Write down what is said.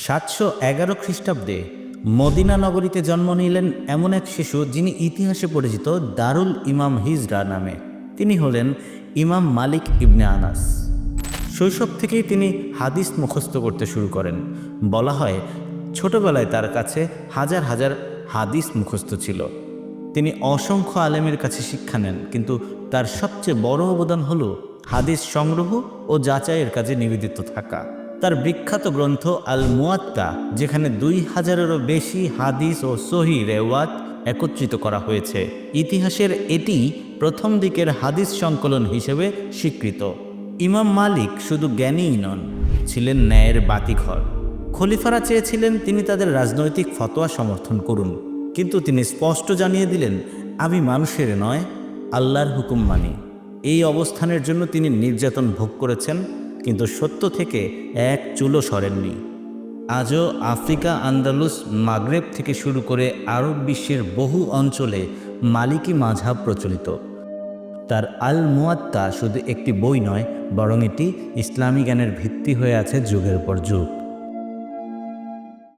711 খ্রিস্টাব্দে মদিনা নগরীতে জন্ম নিলেন এমন এক শিশু যিনি ইতিহাসে পরিচিত দারুল ইমাম হিজরা নামে। তিনি হলেন ইমাম মালিক ইবনে আনাস। শৈশব থেকেই তিনি হাদিস মুখস্থ করতে শুরু করেন। বলা হয় ছোটবেলায় তার কাছে হাজার হাজার হাদিস মুখস্থ ছিল। তিনি অসংখ্য আলেমের কাছে শিক্ষা নেন, কিন্তু তার সবচেয়ে বড় অবদান হলো হাদিস সংগ্রহ ও যাচাইয়ের কাজে নিবেদিত থাকা। তার বিখ্যাত গ্রন্থ আল মুয়াত্তা, যেখানে 2000-এরও বেশি হাদিস ও সহিহ রেওয়াত একত্রিত করা হয়েছে, ইতিহাসের এটি প্রথম দিকের হাদিস সংকলন হিসেবে স্বীকৃত। ইমাম মালিক শুধু জ্ঞানীই নন, ছিলেন ন্যায়ের বাতিঘর। খলিফারা চেয়েছিলেন তিনি তাদের রাজনৈতিক ফতোয়া সমর্থন করুন, কিন্তু তিনি স্পষ্ট জানিয়ে দিলেন, আমি মানুষের নয়, আল্লাহর হুকুম মানি। এই অবস্থানের জন্য তিনি নির্যাতন ভোগ করেছেন, কিন্তু সত্য থেকে এক চুলও সরেননি। আজও আফ্রিকা, আন্দালুস, মাগরেব থেকে শুরু করে আরব বিশ্বের বহু অঞ্চলে মালিকি মাযহাব প্রচলিত। তার আল মুয়াত্তা শুধু একটি বই নয়, বরং এটি ইসলামী জ্ঞানের ভিত্তি হয়ে আছে যুগের পর যুগ।